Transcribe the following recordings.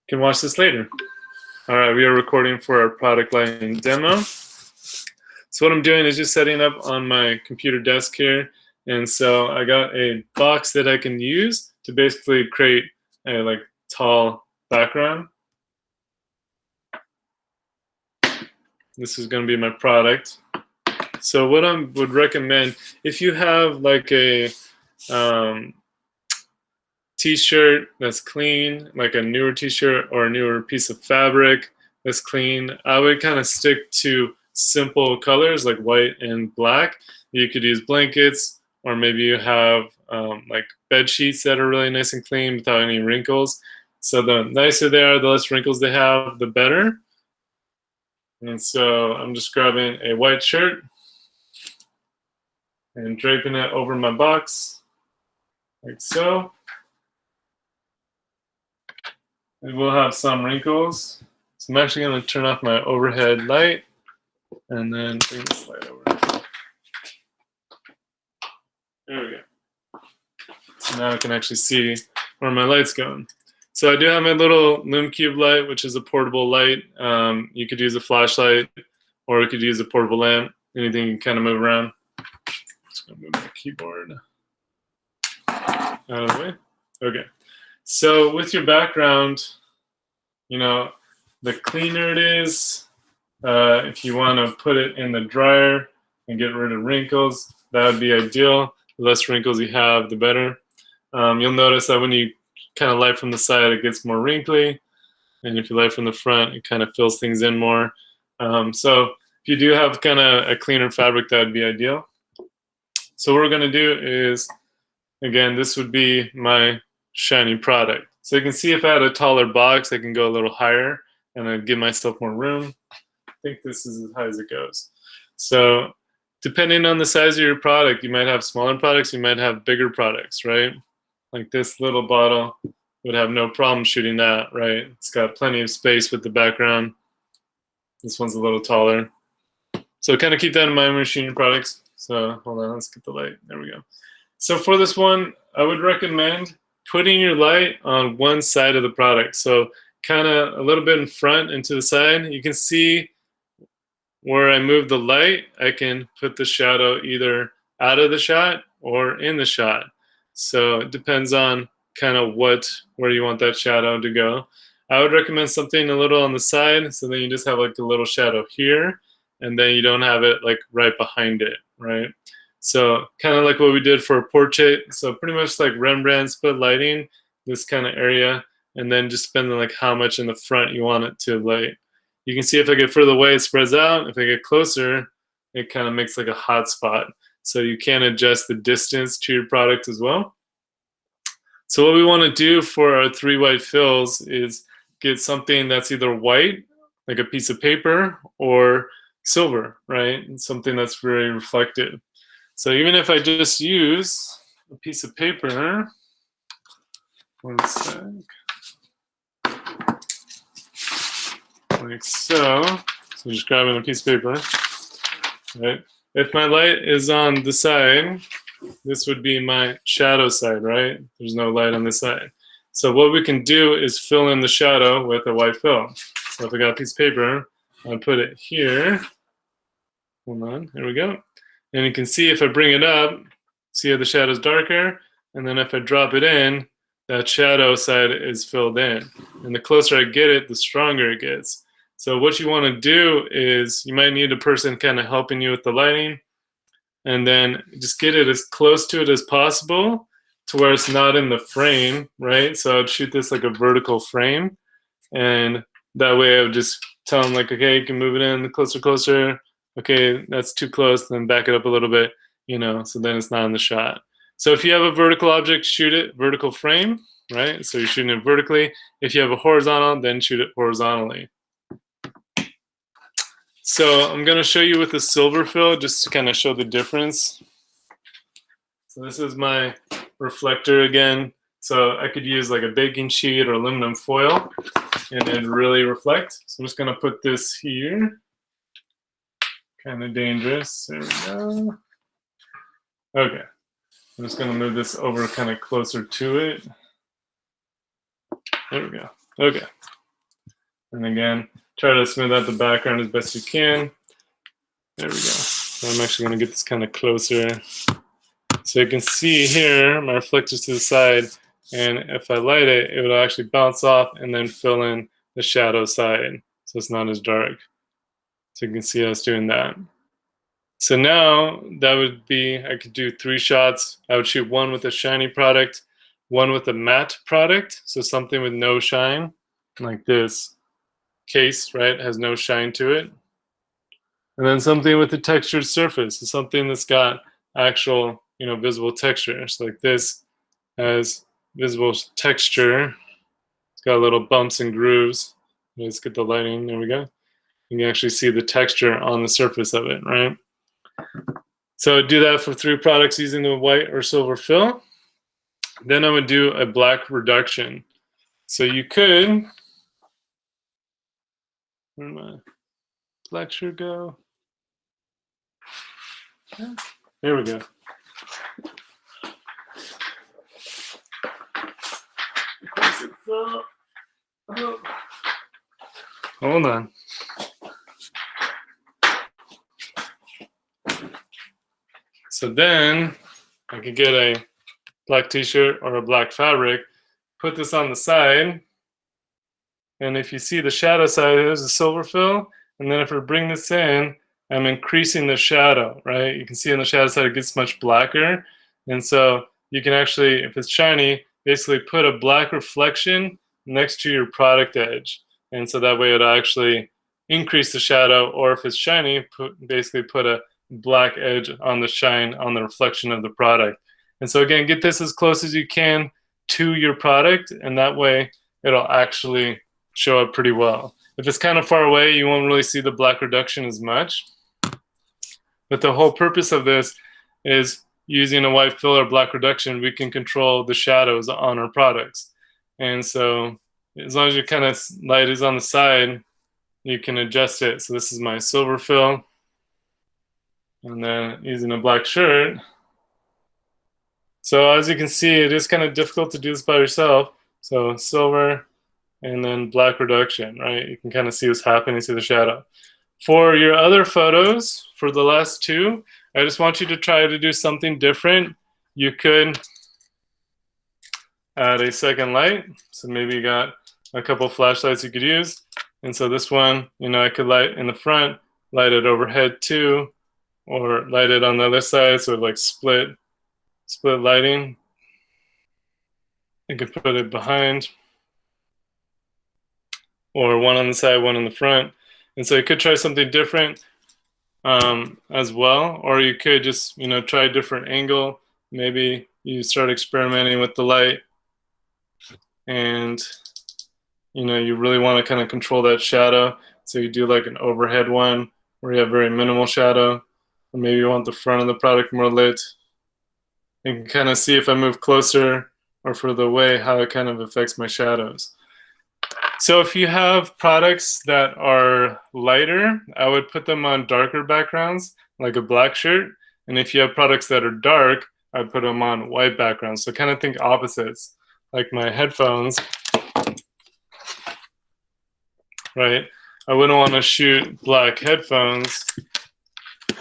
can watch this later. All right, we are recording for our product lighting demo. So what I'm doing is just setting up on my computer desk here. And so I got a box that I can use to basically create a tall background. This is going to be my product. So what I would recommend, if you have like a t-shirt that's clean, like a newer t-shirt or a newer piece of fabric that's clean, I would kind of stick to simple colors like white and black. You could use blankets, or maybe you have like bed sheets that are really nice and clean without any wrinkles. So the nicer they are, the less wrinkles they have, the better. And so I'm just grabbing a white shirt and draping it over my box like so. It will have some wrinkles. So I'm actually going to turn off my overhead light and then bring this light over. There we go. So now I can actually see where my light's going. So I do have my little Lume Cube light, which is a portable light. You could use a flashlight, or you could use a portable lamp. Anything you can kind of move around. Just gonna move my keyboard out of the way. Okay. So with your background, you know, the cleaner it is, if you want to put it in the dryer and get rid of wrinkles, that would be ideal. The less wrinkles you have, the better. You'll notice that when you kind of light from the side, it gets more wrinkly. And if you light from the front, it kind of fills things in more. So if you do have kind of a cleaner fabric, that would be ideal. So what we're going to do is, again, this would be my shiny product. So you can see if I had a taller box, I can go a little higher and I'd give myself more room. I think this is as high as it goes. So depending on the size of your product, you might have smaller products, you might have bigger products, right? Like this little bottle would have no problem shooting that, right? It's got plenty of space with the background. This one's a little taller. So kind of keep that in mind when you're shooting products. So hold on, let's get the light. There we go. So for this one, I would recommend putting your light on one side of the product. So kind of a little bit in front and to the side. You can see where I move the light, I can put the shadow either out of the shot or in the shot. So it depends on kind of where you want that shadow to go. I would recommend something a little on the side, so then you just have like a little shadow here, and then you don't have it like right behind it, right? So kind of like what we did for a portrait. So pretty much like Rembrandt split lighting, this kind of area, and then just spending like how much in the front you want it to light. You can see if I get further away, it spreads out. If I get closer, it kind of makes like a hot spot. So you can adjust the distance to your product as well. So what we want to do for our 3 white fills is get something that's either white, like a piece of paper, or silver, right? And something that's very reflective. So even if I just use a piece of paper, one sec, like so. So just grabbing a piece of paper, right? If my light is on the side, this would be my shadow side, right? There's no light on this side. So what we can do is fill in the shadow with a white fill. So if I got a piece of paper, I'll put it here. Hold on, here we go. And you can see if I bring it up, see how the shadow's darker, and then if I drop it in, that shadow side is filled in. And the closer I get it, the stronger it gets. So what you want to do is you might need a person kind of helping you with the lighting, and then just get it as close to it as possible to where it's not in the frame, right? So I'd shoot this like a vertical frame, and that way I would just tell them like, okay, you can move it in closer. Okay, that's too close, then back it up a little bit, you know, so then it's not in the shot. So if you have a vertical object, shoot it vertical frame, right? So you're shooting it vertically. If you have a horizontal, then shoot it horizontally. So I'm going to show you with the silver fill just to kind of show the difference. So this is my reflector again. So I could use like a baking sheet or aluminum foil and it'd really reflect. So I'm just going to put this here. Kind of dangerous. There we go. Okay. I'm just going to move this over kind of closer to it. There we go. Okay. And again, try to smooth out the background as best you can. There we go. So I'm actually going to get this kind of closer. So you can see here my reflectors to the side, and if I light it, it will actually bounce off and then fill in the shadow side, so it's not as dark. So you can see us doing that. So now that would be, I could do 3 shots. I would shoot one with a shiny product, one with a matte product, so something with no shine, like this case, right, has no shine to it. And then something with a textured surface, so something that's got actual, visible texture. So like this has visible texture. It's got little bumps and grooves. Let's get the lighting, there we go. You can actually see the texture on the surface of it, right? So I'd do that for 3 products using the white or silver fill. Then I would do a black reduction. So you could, where'd my black shirt go? There we go. Hold on. So then I could get a black t-shirt or a black fabric, put this on the side, and if you see the shadow side, there's a silver fill, and then if I bring this in, I'm increasing the shadow, right? You can see on the shadow side it gets much blacker, and so you can actually, if it's shiny, basically put a black reflection next to your product edge, and so that way it'll actually increase the shadow, or if it's shiny, basically put a black edge on the shine on the reflection of the product. And so again, get this as close as you can to your product, and that way it'll actually show up pretty well. If it's kind of far away, you won't really see the black reduction as much. But the whole purpose of this is using a white fill or black reduction, we can control the shadows on our products. And so as long as your kind of light is on the side, you can adjust it. So this is my silver fill. And then using a black shirt. So as you can see, it is kind of difficult to do this by yourself. So silver and then black reduction, right? You can kind of see what's happening to the shadow. For your other photos, for the last 2, I just want you to try to do something different. You could add a second light. So maybe you got a couple flashlights you could use. And so this one, I could light in the front, light it overhead too, or light it on the other side, so like split lighting. You could put it behind, or one on the side, one in the front. And so you could try something different as well, or you could just try a different angle. Maybe you start experimenting with the light, and you really want to kind of control that shadow. So you do like an overhead one where you have very minimal shadow. Or maybe you want the front of the product more lit. You can kind of see if I move closer or further away how it kind of affects my shadows. So if you have products that are lighter, I would put them on darker backgrounds, like a black shirt. And if you have products that are dark, I'd put them on white backgrounds. So kind of think opposites, like my headphones, right? I wouldn't want to shoot black headphones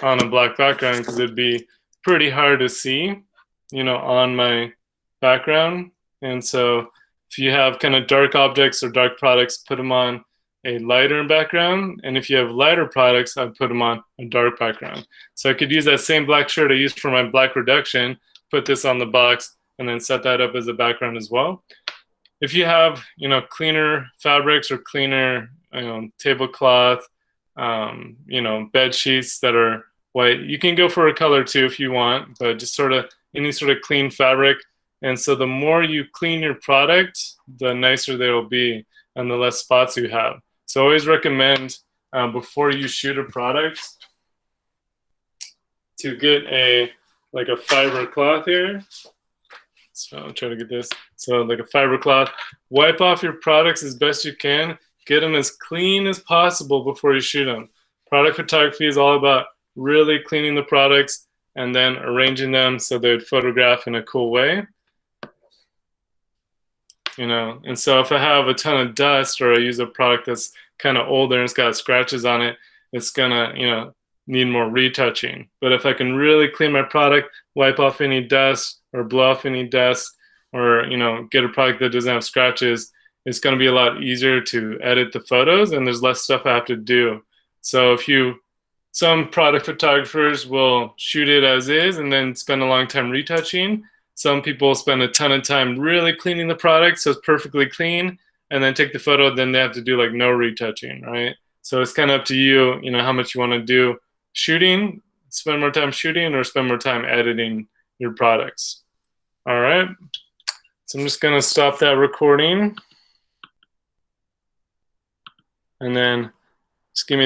on a black background because it'd be pretty hard to see, on my background. And so if you have kind of dark objects or dark products, put them on a lighter background. And if you have lighter products, I'd put them on a dark background. So I could use that same black shirt I used for my black reduction, put this on the box, and then set that up as a background as well. If you have, cleaner fabrics or cleaner, tablecloth, bed sheets that are white, you can go for a color too if you want, but just sort of any sort of clean fabric. And so the more you clean your product, the nicer they will be and the less spots you have. So I always recommend before you shoot a product to get a fiber cloth here. So I'll try to get this. So like a fiber cloth, wipe off your products as best you can. Get them as clean as possible before you shoot them. Product photography is all about really cleaning the products and then arranging them so they'd photograph in a cool way. you know. And so if I have a ton of dust, or I use a product that's kind of older and it's got scratches on it, it's gonna, you know, need more retouching. But if I can really clean my product, wipe off any dust or blow off any dust, or, you know, get a product that doesn't have scratches, it's going to be a lot easier to edit the photos, and there's less stuff I have to do. So some product photographers will shoot it as is and then spend a long time retouching. Some people spend a ton of time really cleaning the product so it's perfectly clean, and then take the photo, then they have to do like no retouching, right? So it's kind of up to you, you know, how much you want to do shooting, spend more time shooting, or spend more time editing your products. All right. So I'm just going to stop that recording, and then just give me